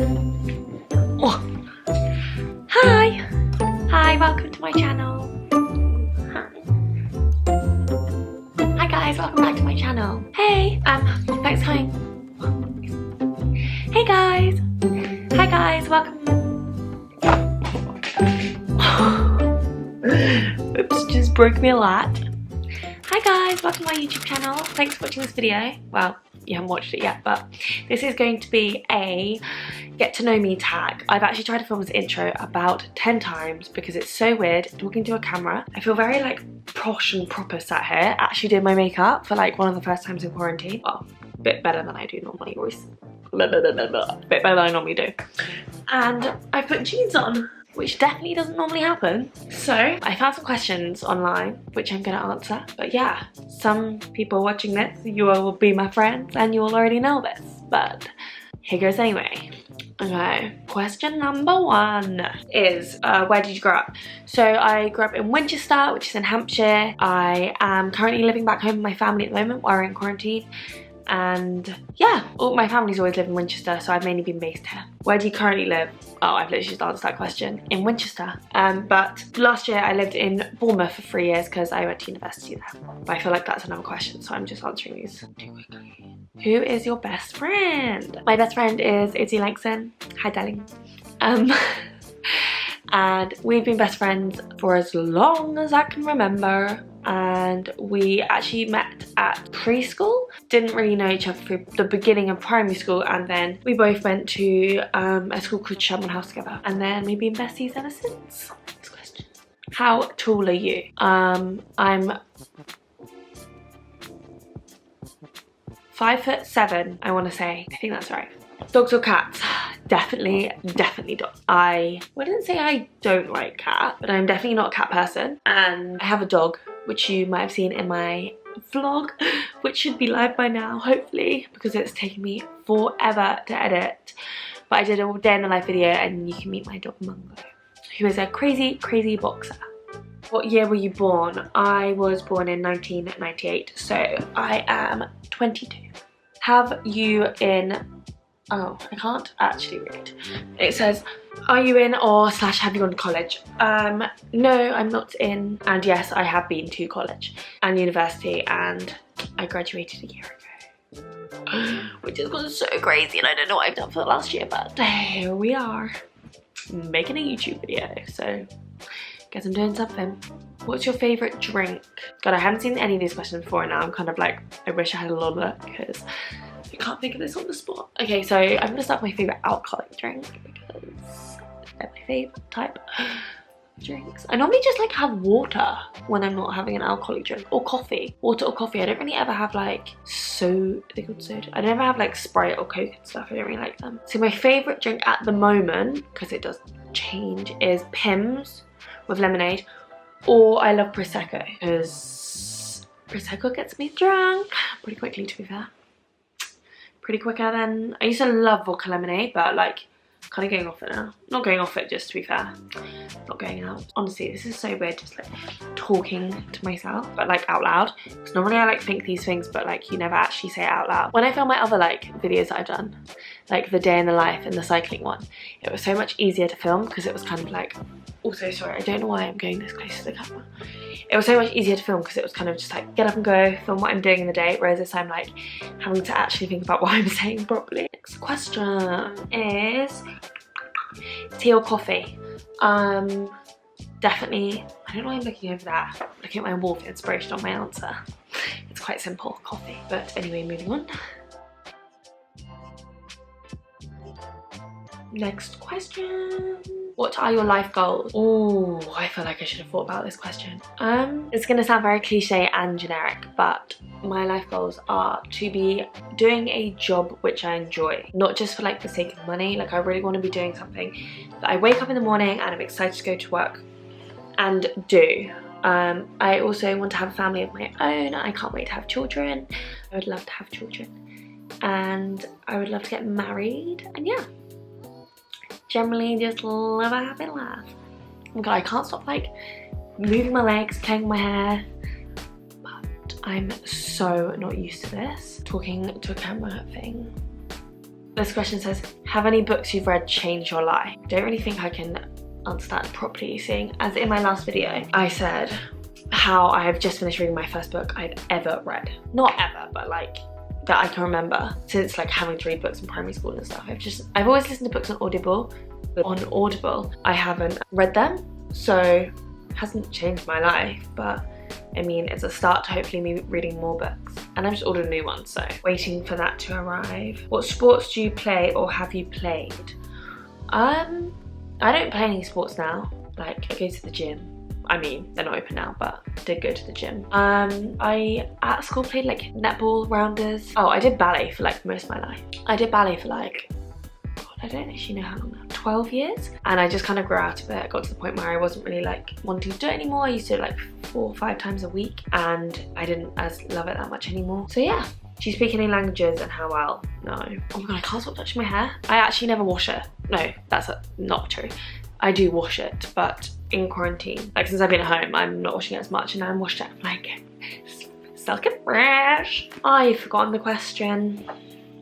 Oh. Hi! Hi, welcome to my channel. Hi guys, welcome back to my channel. Hey, thanks for coming. Hey guys! Hi guys, welcome. Oops, just broke me a lot. Hi guys, welcome to my YouTube channel. Thanks for watching this video. Well, you haven't watched it yet, but this is going to be a get to know me tag. I've actually tried to film this intro about 10 times because it's so weird talking to a camera. I feel very like posh and proper sat here. Actually did my makeup for like one of the first times in quarantine. Well, a bit better than I do normally, always. A bit better than I normally do. And I put jeans on, which definitely doesn't normally happen. So I found some questions online, which I'm gonna answer. But yeah, some people watching this, you will be my friends and you will already know this, but here goes anyway. Okay, question number 1 is, where did you grow up? So I grew up in Winchester, which is in Hampshire. I am currently living back home with my family at the moment while we're in quarantine. And yeah, all my family's always lived in Winchester, so I've mainly been based here. Where do you currently live? Oh, I've literally just answered that question. In Winchester. But last year I lived in Bournemouth for 3 years because I went to university there. But I feel like that's another question, so I'm just answering these too quickly. Who is your best friend? My best friend is Izzy Langston. Hi, darling. And we've been best friends for as long as I can remember. And we actually met at preschool. Didn't really know each other through the beginning of primary school, and then we both went to a school called Sherman House together, and then we've been besties ever since. Next question. How tall are you? I'm 5'7", I want to say. I think that's right. Dogs or cats? Definitely dogs. I wouldn't say I don't like cats, but I'm definitely not a cat person. And I have a dog, which you might have seen in my vlog, which should be live by now, hopefully, because it's taken me forever to edit. But I did a day in the life video, and you can meet my dog Mungo, who is a crazy boxer. What year were you born? I was born in 1998, so I am 22. Have you in... Oh, I can't actually read. It says, are you in or / have you gone to college? No, I'm not in. And yes, I have been to college and university, and I graduated a year ago. Which has gone so crazy, and I don't know what I've done for the last year, but here we are. Making a YouTube video, so guess I'm doing something. What's your favourite drink? God, I haven't seen any of these questions before, and now I'm kind of like, I wish I had a lot of luck, because I can't think of this on the spot. Okay, so I'm gonna start with my favourite alcoholic drink because they're my favourite type of drinks. I normally just like have water when I'm not having an alcoholic drink, or coffee. Water or coffee. I don't really ever have like they're called soda. I don't ever have like Sprite or Coke and stuff. I don't really like them. So my favourite drink at the moment, because it does change, is Pimm's with lemonade, or I love Prosecco because Prosecco gets me drunk pretty quickly, to be fair. Pretty quicker than... I used to love vodka lemonade, but like kind of going off it now. Not going off it, just to be fair. Not going out. Honestly, this is so weird, just like talking to myself, but like out loud. Because normally I like think these things, but like you never actually say it out loud. When I film my other like videos that I've done, like the day in the life and the cycling one, it was so much easier to film because it was kind of like... Also, sorry, I don't know why I'm going this close to the camera. It was so much easier to film because it was kind of just like get up and go, film what I'm doing in the day, whereas this I'm like having to actually think about what I'm saying properly. Next question is tea or coffee? Definitely, I don't know why I'm looking over that. Looking at my wall for inspiration on my answer. It's quite simple, coffee. But anyway, moving on. Next question. What are your life goals? Oh, I feel like I should have thought about this question. It's gonna sound very cliche and generic, but my life goals are to be doing a job which I enjoy, not just for like the sake of money. Like I really want to be doing something that I wake up in the morning and I'm excited to go to work and do. I also want to have a family of my own. I can't wait to have children. I would love to have children, and I would love to get married, and yeah. Generally just live a happy life. Oh God, I can't stop like moving my legs, playing my hair, but I'm so not used to this talking to a camera thing. This question says, have any books you've read changed your life? Don't really think I can answer that properly, seeing as in my last video I said how I have just finished reading my first book I've ever read. Not ever, but like that I can remember since like having to read books in primary school and stuff. I've always listened to books on Audible, but on Audible I haven't read them, so it hasn't changed my life, but I mean it's a start to hopefully me reading more books. And I've just ordered a new one, so waiting for that to arrive. What sports do you play or have you played? I don't play any sports now. Like I go to the gym. I mean, they're not open now, but I did go to the gym. I at school played like netball rounders. Oh, I did ballet for like most of my life. I did ballet for like, God, I don't actually know how long now, 12 years. And I just kind of grew out of it. I got to the point where I wasn't really like wanting to do it anymore. I used to do it like 4 or 5 times a week and I didn't love it that much anymore. So yeah. Do you speak any languages and how well? No. Oh my God, I can't stop touching my hair. I actually never wash it. No, that's not true. I do wash it, but in quarantine, like since I've been at home, I'm not washing it as much and I'm washed it like silky fresh. I've forgotten the question.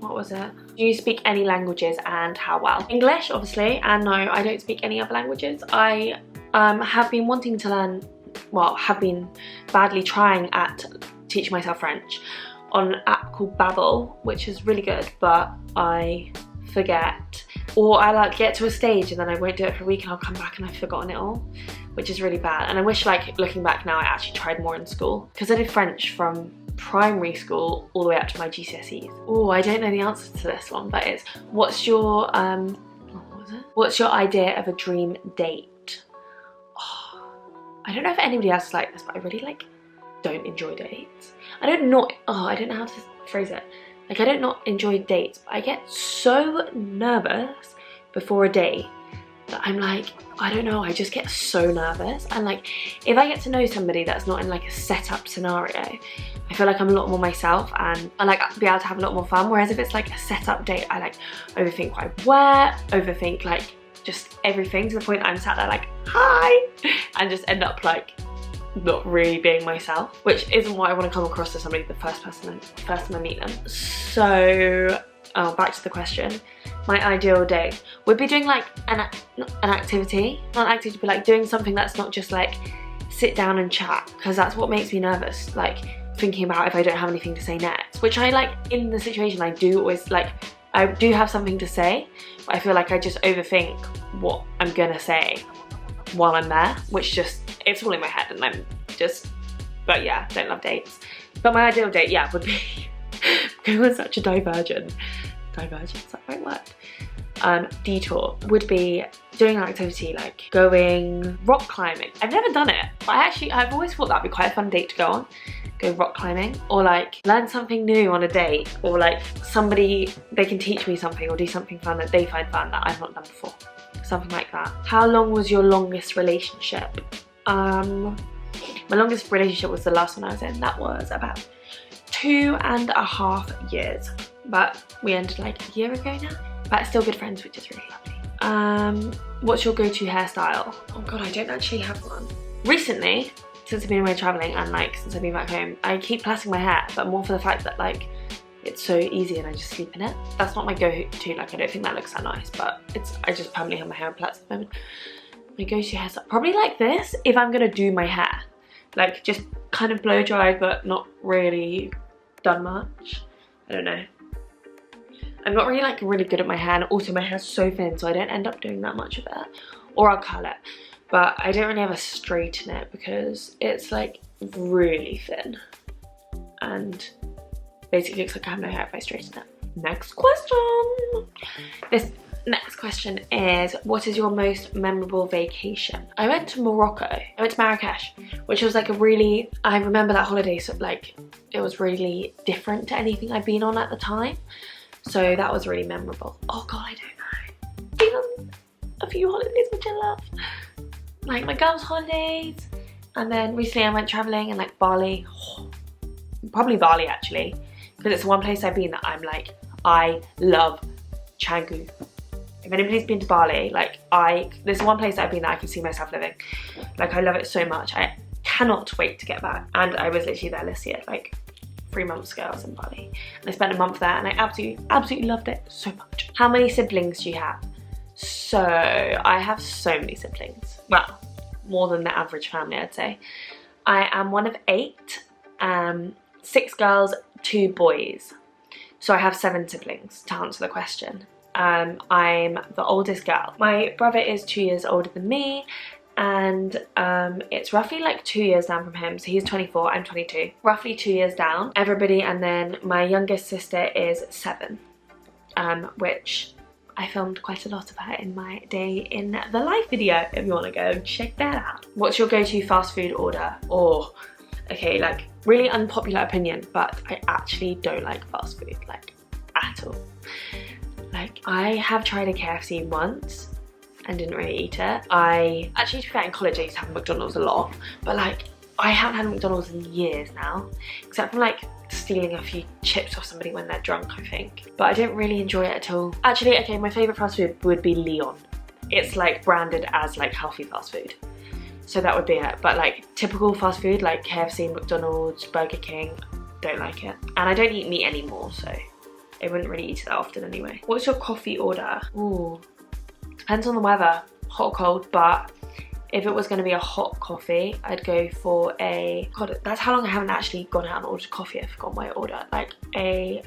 What was it? Do you speak any languages and how well? English, obviously, and no, I don't speak any other languages. I have been wanting to learn, well, have been badly trying at teaching myself French on an app called Babbel, which is really good, but I forget, or I like get to a stage and then I won't do it for a week and I'll come back and I've forgotten it all, which is really bad. And I wish, like looking back now, I actually tried more in school, because I did French from primary school all the way up to my GCSEs. Oh, I don't know the answer to this one, but it's what's your what's your idea of a dream date? Oh, I don't know if anybody else is like this, but I really like don't enjoy dates. I don't know how to phrase it. Like I don't not enjoy dates, but I get so nervous before a date that I'm like, I don't know, I just get so nervous. And like, if I get to know somebody that's not in like a set up scenario, I feel like I'm a lot more myself and I like be able to have a lot more fun. Whereas if it's like a set up date, I like overthink what I wear, overthink like just everything, to the point that I'm sat there like, hi, and just end up like not really being myself, which isn't what I want to come across to somebody the first time I meet them. So back to the question, my ideal date would be doing like an activity, not an activity, but like doing something that's not just like sit down and chat, because that's what makes me nervous, like thinking about if I don't have anything to say next, which I like in the situation I do always like, I do have something to say, but I feel like I just overthink what I'm gonna say while I'm there, which just, it's all in my head and I'm just, but yeah, don't love dates. But my ideal date, yeah, would be going on such a divergence, is that the right word? Detour would be doing an activity like going rock climbing. I've never done it, but I've always thought that'd be quite a fun date to go on. Go rock climbing, or like learn something new on a date, or like somebody, they can teach me something or do something fun that they find fun that I've not done before. Something like that. How long was your longest relationship? My longest relationship was the last one I was in. That was about 2.5 years, but we ended like a year ago now, but still good friends, which is really lovely. What's your go-to hairstyle? Oh God, I don't actually have one. Recently, since I've been away traveling and like since I've been back home, I keep plaiting my hair, but more for the fact that like it's so easy and I just sleep in it. That's not my go-to, like I don't think that looks that nice, but I just permanently have my hair in plaits at the moment. My go-to hairstyle, probably like this if I'm gonna do my hair. Like just kind of blow dried but not really done much. I don't know. I'm not really like really good at my hair, and also my hair's so thin so I don't end up doing that much of it. Or I'll curl it. But I don't really ever straighten it because it's like really thin. And basically looks like I have no hair if I straighten it. Next question. This next question is, what is your most memorable vacation? I went to Morocco. I went to Marrakesh, which was like a really, I remember that holiday, so like it was really different to anything I'd been on at the time. So that was really memorable. Oh God, I don't know. Been on a few holidays which I love. Like my girls' holidays, and then recently I went traveling in like Bali. Oh, probably Bali actually, because it's one place I've been that I'm like, I love Canggu. If anybody's been to Bali, like there's one place I've been that I can see myself living. Like I love it so much. I cannot wait to get back. And I was literally there this year, like 3 months ago I was in Bali. And I spent a month there and I absolutely loved it so much. How many siblings do you have? So, I have so many siblings. Well, more than the average family, I'd say. I am one of 8, 6 girls, 2 boys. So I have 7 siblings, to answer the question. I'm the oldest girl. My brother is 2 years older than me, and it's roughly like 2 years down from him. So he's 24, I'm 22. Roughly 2 years down, everybody, and then my youngest sister is 7, which I filmed quite a lot of her in my day in the live video, if you want to go check that out. What's your go-to fast food order? Oh, okay, like really unpopular opinion, but I actually don't like fast food, like at all. Like I have tried a KFC once and didn't really eat it. Actually, to be fair, in college I used to have McDonald's a lot, but like I haven't had McDonald's in years now, except for like stealing a few chips off somebody when they're drunk, I think. But I didn't really enjoy it at all. Actually, okay, my favourite fast food would be Leon. It's like branded as like healthy fast food. So that would be it. But like typical fast food like KFC, McDonald's, Burger King, don't like it. And I don't eat meat anymore, so I wouldn't really eat it that often anyway. What's your coffee order? Ooh, depends on the weather, hot or cold, but if it was going to be a hot coffee, I'd go for a, God, that's how long I haven't actually gone out and ordered coffee. I forgot my order. Like a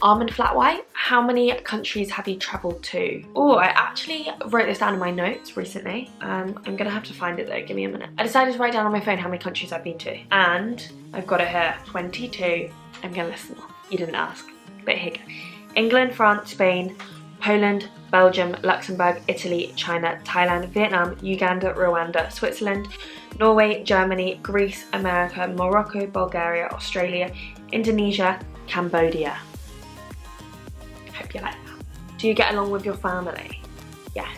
almond flat white. How many countries have you travelled to? Oh, I actually wrote this down in my notes recently. I'm gonna have to find it though, give me a minute. I decided to write down on my phone how many countries I've been to, and I've got it here, 22. I'm gonna list them off. You didn't ask, but here you go. England, France, Spain, Poland, Belgium, Luxembourg, Italy, China, Thailand, Vietnam, Uganda, Rwanda, Switzerland, Norway, Germany, Greece, America, Morocco, Bulgaria, Australia, Indonesia, Cambodia. Hope you like that. Do you get along with your family? Yes.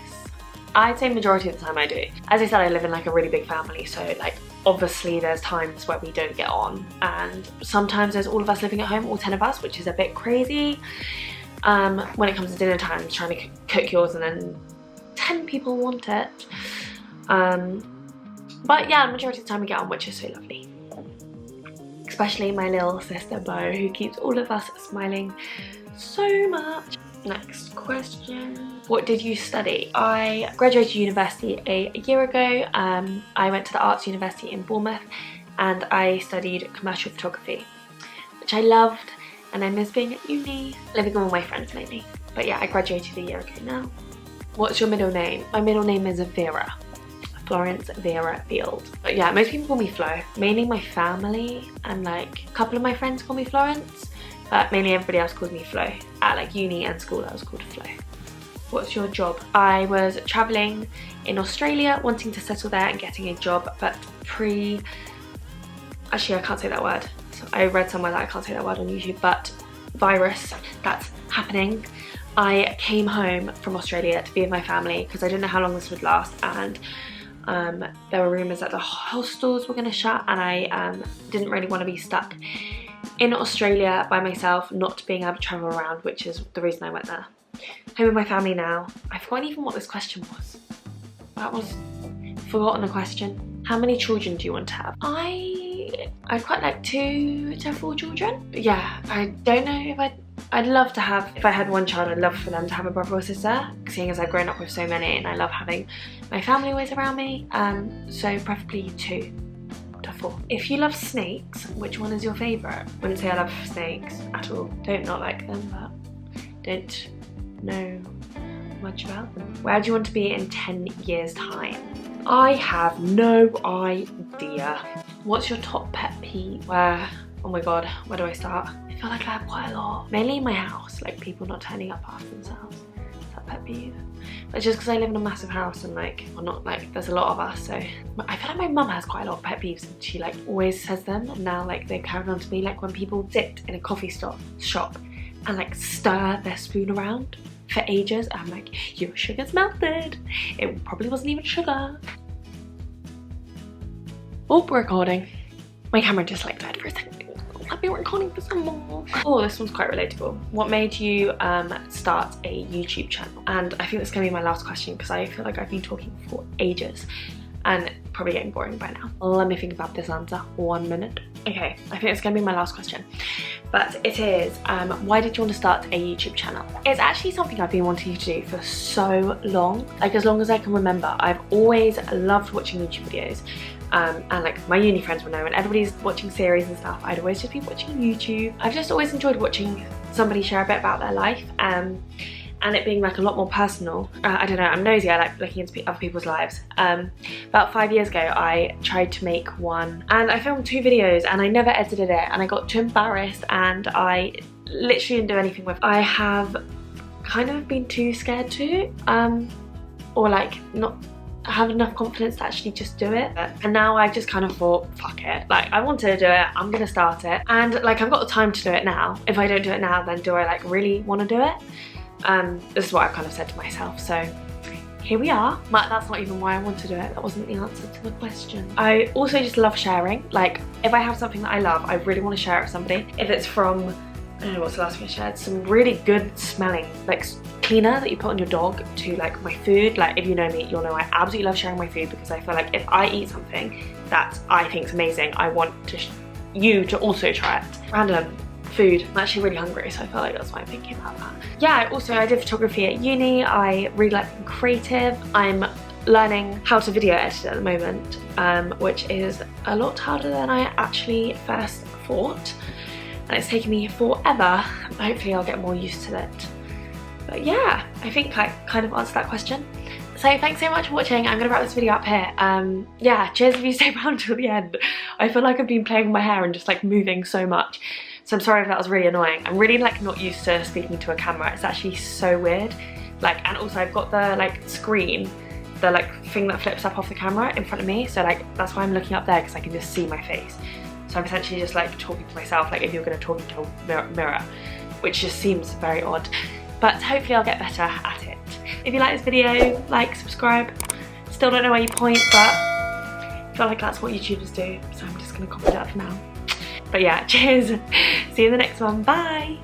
I'd say majority of the time I do. As I said, I live in like a really big family, so like obviously there's times where we don't get on, and sometimes there's all of us living at home, all 10 of us, which is a bit crazy. When it comes to dinner time, trying to cook yours and then 10 people want it. But yeah, the majority of the time we get on, which is so lovely. Especially my little sister Bo, who keeps all of us smiling so much. Next question. What did you study? I graduated university a year ago. I went to the Arts University in Bournemouth and I studied commercial photography, which I loved. And I miss being at uni, living with my friends mainly. But yeah, I graduated a year ago now. What's your middle name? My middle name is Vera. Florence Vera Field. But yeah, most people call me Flo. Mainly my family and like a couple of my friends call me Florence. But mainly everybody else calls me Flo. At like uni and school I was called Flo. What's your job? I was travelling in Australia, wanting to settle there and getting a job, but actually I can't say that word. I read somewhere that I can't say that word on YouTube, but virus that's happening. I came home from Australia to be with my family because I didn't know how long this would last, and there were rumours that the hostels were going to shut, and I didn't really want to be stuck in Australia by myself, not being able to travel around, which is the reason I went there. Home with my family now. I've forgotten even what this question was. That was forgotten the question. How many children do you want to have? I'd quite like 2 to 4 children. Yeah, I don't know if I'd love to have, if I had one child, I'd love for them to have a brother or sister, seeing as I've grown up with so many and I love having my family always around me. So preferably 2 to 4. If you love snakes, which one is your favourite? Wouldn't say I love snakes at all. Don't not like them, but don't know much about them. Where do you want to be in 10 years time? I have no idea. What's your top pet peeve? Oh my god, where do I start? I feel like I have quite a lot. Mainly in my house, like people not turning up after themselves. Is that pet peeve? But just because I live in a massive house and like, well not like, there's a lot of us, so. I feel like my mum has quite a lot of pet peeves and she like always says them. And now like they've carried on to me, like when people sit in a coffee shop and like stir their spoon around for ages. I'm like, your sugar's melted. It probably wasn't even sugar. Oh, we're recording. My camera just like died for a second. I've been recording for some more. Oh, this one's quite relatable. What made you start a YouTube channel? And I think this is gonna be my last question because I feel like I've been talking for ages. and probably getting boring by now. Let me think about this answer 1 minute. Okay, I think it's gonna be my last question, but it is, why did you want to start a YouTube channel? It's actually something I've been wanting to do for so long, like as long as I can remember. I've always loved watching YouTube videos, and like my uni friends will know, when everybody's watching series and stuff, I'd always just be watching YouTube. I've just always enjoyed watching somebody share a bit about their life, and it being like a lot more personal. I don't know, I'm nosy, I like looking into other people's lives. About 5 years ago, I tried to make one, and I filmed 2 videos and I never edited it, and I got too embarrassed and I literally didn't do anything with it. I have kind of been too scared to, or like not have enough confidence to actually just do it. And now I've just kind of thought, fuck it, like I wanted to do it, I'm gonna start it, and like I've got the time to do it now. If I don't do it now, then do I like really want to do it? This is what I've kind of said to myself, so here we are. But that's not even why I want to do it. That wasn't the answer to the question. I also just love sharing. Like if I have something that I love, I really want to share it with somebody. If it's from, I don't know what's the last thing I shared, some really good smelling like cleaner that you put on your dog, to like my food. Like if you know me, you'll know I absolutely love sharing my food, because I feel like if I eat something that I think is amazing, I want to you to also try it. Random food. I'm actually really hungry, so I feel like that's why I'm thinking about that. Yeah, I did photography at uni. I really like being creative. I'm learning how to video edit at the moment, which is a lot harder than I actually first thought, and it's taken me forever. Hopefully I'll get more used to it. But yeah, I think I kind of answered that question. So thanks so much for watching. I'm gonna wrap this video up here. Yeah, cheers if you stay around till the end. I feel like I've been playing with my hair and just like moving so much. So I'm sorry if that was really annoying. I'm really like not used to speaking to a camera. It's actually so weird. Like, and also I've got the like screen, the like thing that flips up off the camera in front of me. So like, that's why I'm looking up there, because I can just see my face. So I'm essentially just like talking to myself, like if you're gonna talk into a mirror, which just seems very odd. But hopefully I'll get better at it. If you like this video, like, subscribe. Still don't know where you point, but I feel like that's what YouTubers do. So I'm just gonna copy that for now. But yeah, cheers. See you in the next one. Bye.